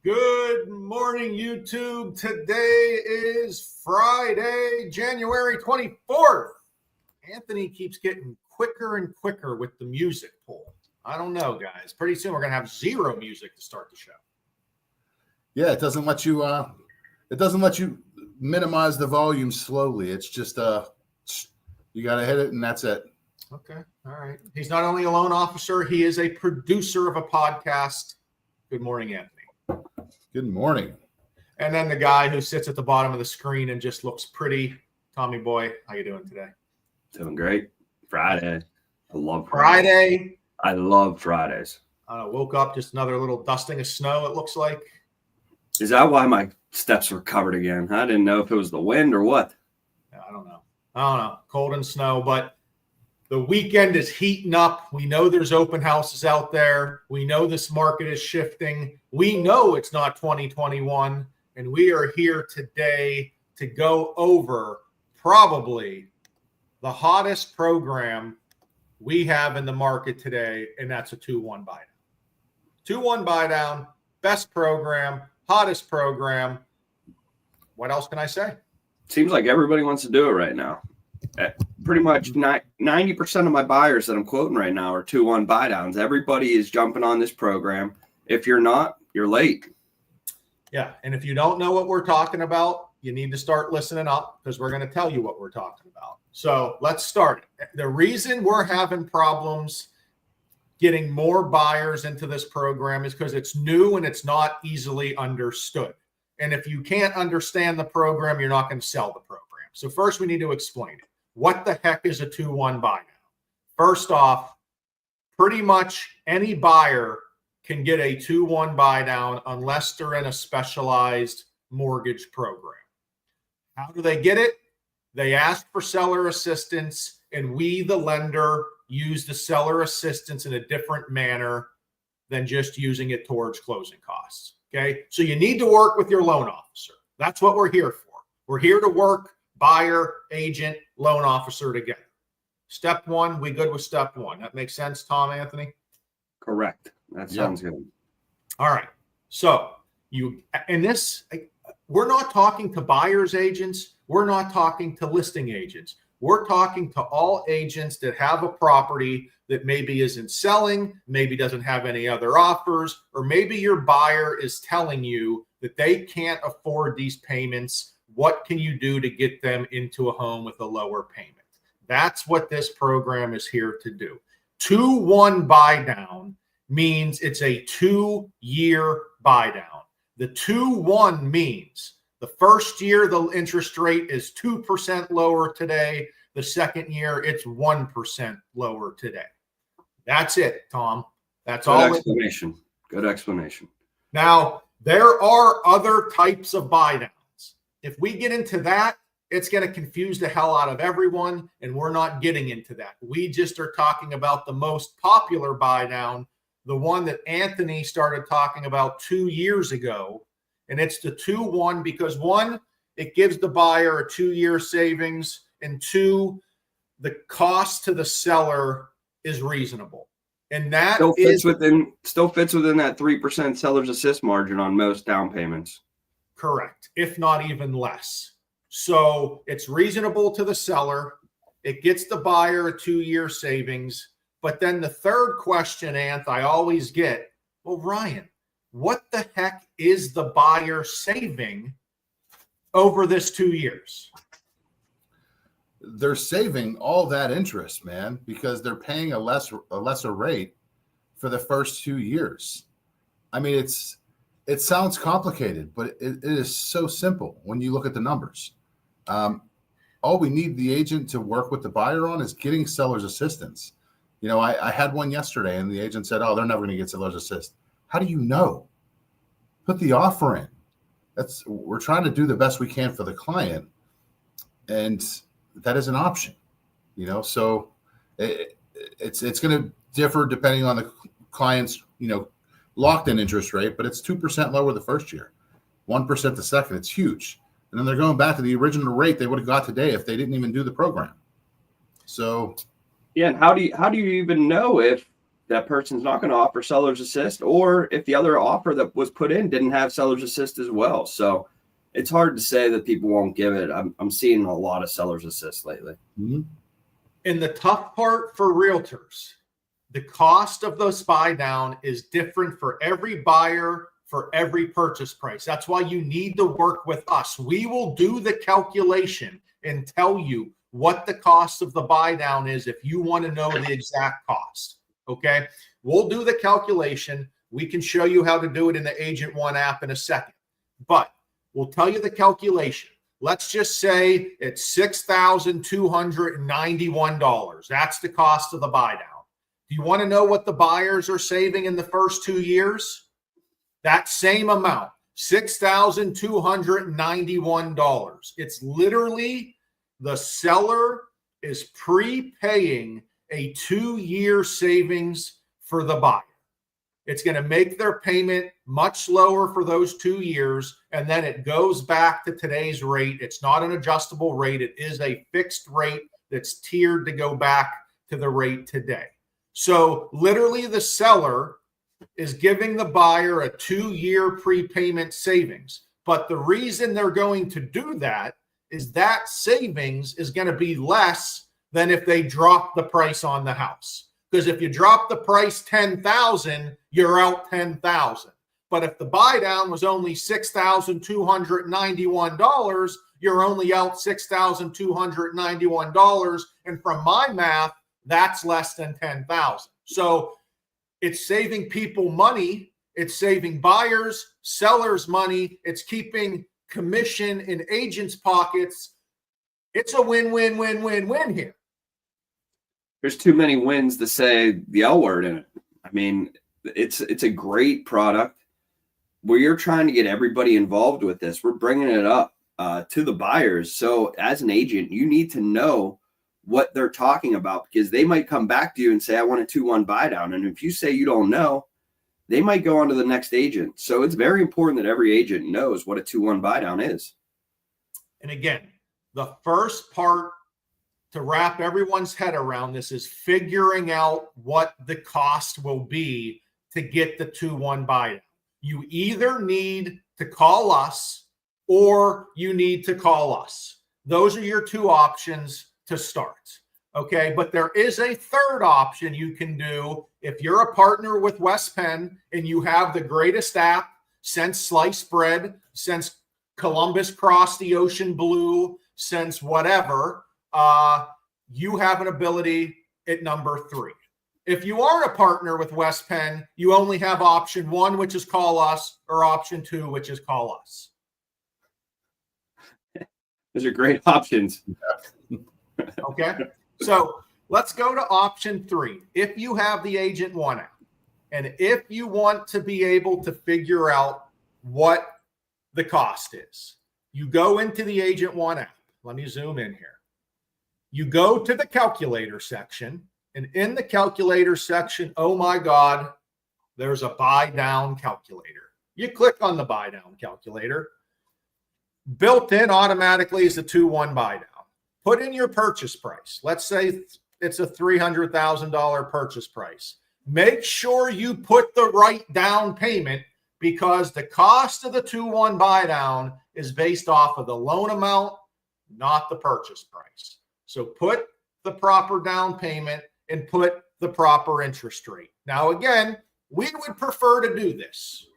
Good morning, YouTube. Today is Friday, January 24th. Anthony keeps getting quicker and quicker with the music pull. I don't know, guys. Pretty soon we're going to have zero music to start the show. Yeah, it doesn't let you minimize the volume slowly. It's just you got to hit it and that's it. Okay. All right. He's not only a loan officer, he is a producer of a podcast. Good morning, Anthony. Good morning. And then the guy who sits at the bottom of the screen and just looks pretty. Tommy boy, how you doing today? Doing great. Friday. I love Friday. I love Fridays. Woke up, just another little dusting of snow, it looks like. Is that why my steps were covered again? I didn't know if it was the wind or what. I don't know. Cold and snow, but the weekend is heating up. We know there's open houses out there. We know this market is shifting. We know it's not 2021. And we are here today to go over probably the hottest program we have in the market today, and that's a 2-1 buy down. 2-1 buy down, best program, hottest program. What else can I say? Seems like everybody wants to do it right now. Pretty much 90% of my buyers that I'm quoting right now are 2-1 buy downs. Everybody is jumping on this program. If you're not, you're late. Yeah, and if you don't know what we're talking about, you need to start listening up because we're going to tell you what we're talking about. So let's start. The reason we're having problems getting more buyers into this program is because it's new and it's not easily understood. And if you can't understand the program, you're not going to sell the program. So first we need to explain it. What the heck is a 2-1 buy down? First off, pretty much any buyer can get a 2-1 buy down unless they're in a specialized mortgage program. How do they get it? They ask for seller assistance, and we, the lender, use the seller assistance in a different manner than just using it towards closing costs. Okay, so you need to work with your loan officer. That's what we're here for. We're here to work buyer, agent, loan officer together. Step one, we good with step one. That makes sense, Tom, Anthony? Correct. That sounds good. All right. So we're not talking to buyers agents. We're not talking to listing agents. We're talking to all agents that have a property that maybe isn't selling, maybe doesn't have any other offers, or maybe your buyer is telling you that they can't afford these payments. What can you do to get them into a home with a lower payment? That's what this program is here to do. 2-1 buy down means it's a 2-year buy down. The 2-1 means the first year the interest rate is 2% lower today. The second year it's 1% lower today. That's it, Tom. That's all. Good explanation. Good explanation. Now, there are other types of buy downs. If we get into that, it's going to confuse the hell out of everyone, and we're not getting into that. We just are talking about the most popular buy down, the one that Anthony started talking about 2 years ago, and it's the 2-1 because, one, it gives the buyer a 2-year savings, and two, the cost to the seller is reasonable. And that still fits within that 3% seller's assist margin on most down payments. Correct, if not even less. So it's reasonable to the seller. It gets the buyer a 2-year savings. But then the third question, Anth, I always get, well, Ryan, what the heck is the buyer saving over this 2 years? They're saving all that interest, man, because they're paying a lesser rate for the first 2 years. I mean, it sounds complicated, but it is so simple when you look at the numbers. All we need the agent to work with the buyer on is getting seller's assistance. You know, I had one yesterday, and the agent said, "Oh, they're never going to get seller's assist." How do you know? Put the offer in. We're trying to do the best we can for the client, and that is an option. You know, so it's going to differ depending on the client's locked in interest rate, but it's 2% lower the first year, 1% the second. It's huge. And then they're going back to the original rate they would have got today if they didn't even do the program. So yeah, and how do you even know if that person's not going to offer seller's assist, or if the other offer that was put in didn't have seller's assist as well. So it's hard to say that people won't give it. I'm seeing a lot of seller's assist lately. Mm-hmm. And the tough part for realtors, the cost of the buy down is different for every buyer, for every purchase price. That's why you need to work with us. We will do the calculation and tell you what the cost of the buy down is if you want to know the exact cost. Okay. We'll do the calculation. We can show you how to do it in the Agent One app in a second, but we'll tell you the calculation. Let's just say it's $6,291. That's the cost of the buy down. Do you want to know what the buyers are saving in the first 2 years? That same amount, $6,291. It's literally the seller is prepaying a 2-year savings for the buyer. It's going to make their payment much lower for those 2 years, and then it goes back to today's rate. It's not an adjustable rate. It is a fixed rate that's tiered to go back to the rate today. So literally the seller is giving the buyer a 2-year prepayment savings. But the reason they're going to do that is that savings is going to be less than if they drop the price on the house. Because if you drop the price $10,000, you're out $10,000. But if the buy down was only $6,291, you're only out $6,291. And from my math, that's less than $10,000. So it's saving people money. It's saving buyers, sellers money. It's keeping commission in agents' pockets. It's a win-win-win-win-win here. There's too many wins to say the L word in it. I mean, it's a great product where you're trying to get everybody involved with this. We're bringing it up to the buyers. So as an agent, you need to know what they're talking about, because they might come back to you and say, I want a 2-1 buy down. And if you say you don't know, they might go on to the next agent. So it's very important that every agent knows what a 2-1 buy down is. And again, the first part to wrap everyone's head around this is figuring out what the cost will be to get the 2-1 buy down. You either need to call us or you need to call us. Those are your two options to start. Okay. But there is a third option you can do if you're a partner with West Penn and you have the greatest app since sliced bread, since Columbus crossed the ocean blue, since whatever, you have an ability at number 3. If you are a partner with West Penn, you only have option 1, which is call us, or option 2, which is call us. Those are great options. Okay. So let's go to option 3. If you have the Agent One app, and if you want to be able to figure out what the cost is, you go into the Agent One app. Let me zoom in here. You go to the calculator section, and in the calculator section, oh my God, there's a buy down calculator. You click on the buy down calculator. Built in automatically is the 2-1 buy down. Put in your purchase price. Let's say it's a $300,000 purchase price. Make sure you put the right down payment, because the cost of the 2-1 buy down is based off of the loan amount, not the purchase price. So put the proper down payment and put the proper interest rate. Now, again, we would prefer to do this.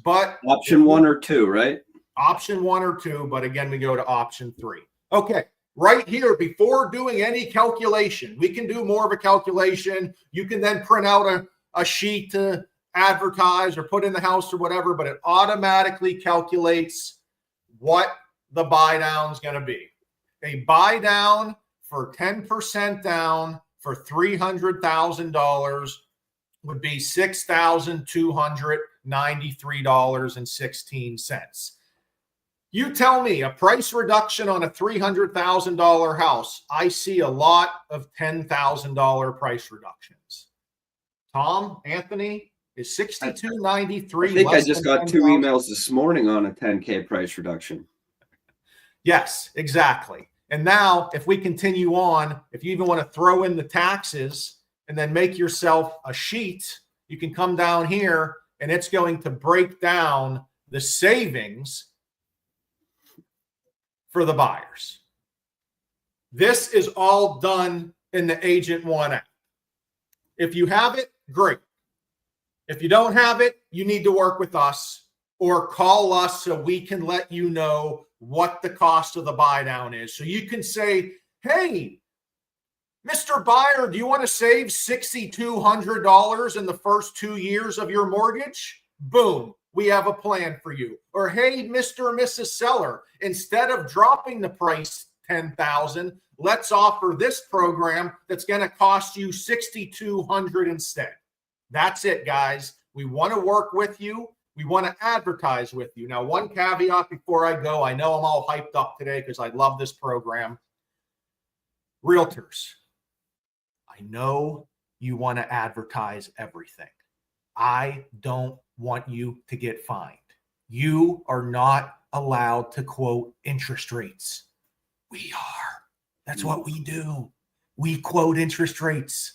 But option 1 or 2, right? Option 1 or 2, but again, we go to option 3. Okay, right here, before doing any calculation, we can do more of a calculation. You can then print out a sheet to advertise or put in the house or whatever, but it automatically calculates what the buy down is going to be. A buy down for 10% down for $300,000 would be $6,293.16. You tell me a price reduction on a $300,000 house. I see a lot of $10,000 price reductions. Tom, Anthony, is $6,293. I think I just got 2 emails this morning on a $10K price reduction. Yes, exactly. And now if we continue on, if you even want to throw in the taxes and then make yourself a sheet, you can come down here and it's going to break down the savings for the buyers. This is all done in the Agent One app. If you have it, great. If you don't have it, you need to work with us or call us so we can let you know what the cost of the Buydown is. So you can say, hey, Mr. Buyer, do you want to save $6,200 in the first 2 years of your mortgage? Boom, we have a plan for you. Or hey, Mr. or Mrs. Seller, instead of dropping the price $10,000, let's offer this program that's going to cost you $6,200 instead. That's it, guys. We want to work with you. We want to advertise with you. Now, one caveat before I go, I know I'm all hyped up today because I love this program. Realtors, I know you want to advertise everything. I don't want you to get fined. You are not allowed to quote interest rates. We are. That's what we do. We quote interest rates.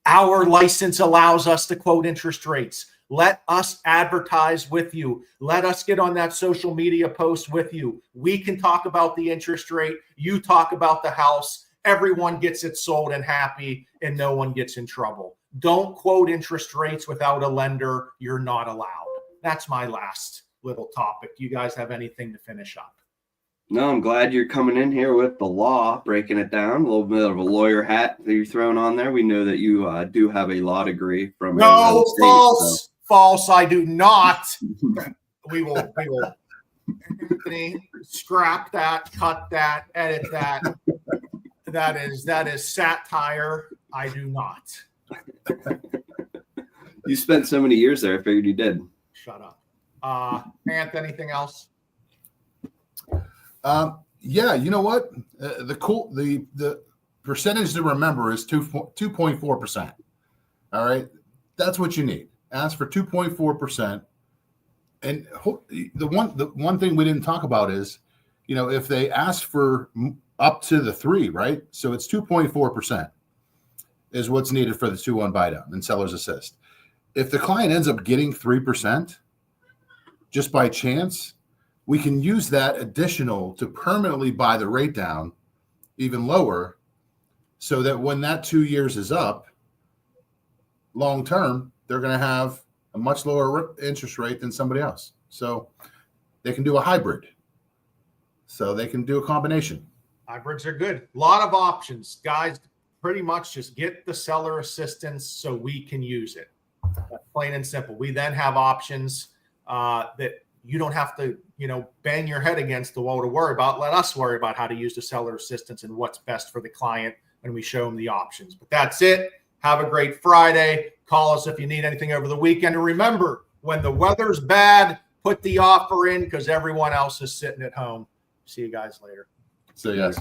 Our license allows us to quote interest rates. Let us advertise with you. Let us get on that social media post with you. We can talk about the interest rate. You talk about the house. Everyone gets it sold and happy, and no one gets in trouble. Don't quote interest rates without a lender. You're not allowed. That's my last little topic. Do you guys have anything to finish up? No, I'm glad you're coming in here with the law, breaking it down. A little bit of a lawyer hat that you're throwing on there. We know that you do have a law degree from No, State, false. so. False. I do not. We will Anthony, scrap that, cut that, edit that. That is satire. I do not. You spent so many years there. I figured you did. Shut up. Anth, anything else? Yeah, you know what? The percentage to remember is 2.4%. All right, that's what you need. Ask for 2.4%. And the one thing we didn't talk about is, if they ask for up to the 3, right? So it's 2.4% is what's needed for the 2-1 Buydown and seller's assist. If the client ends up getting 3% just by chance, we can use that additional to permanently buy the rate down even lower, so that when that 2 years is up, long term, they're going to have a much lower interest rate than somebody else. So they can do a hybrid. So they can do a combination. Hybrids are good. A lot of options. Guys, pretty much just get the seller assistance so we can use it. That's plain and simple. We then have options that you don't have to, bang your head against the wall to worry about. Let us worry about how to use the seller assistance and what's best for the client when we show them the options. But that's it. Have a great Friday. Call us if you need anything over the weekend. And remember, when the weather's bad, put the offer in because everyone else is sitting at home. See you guys later. So yes.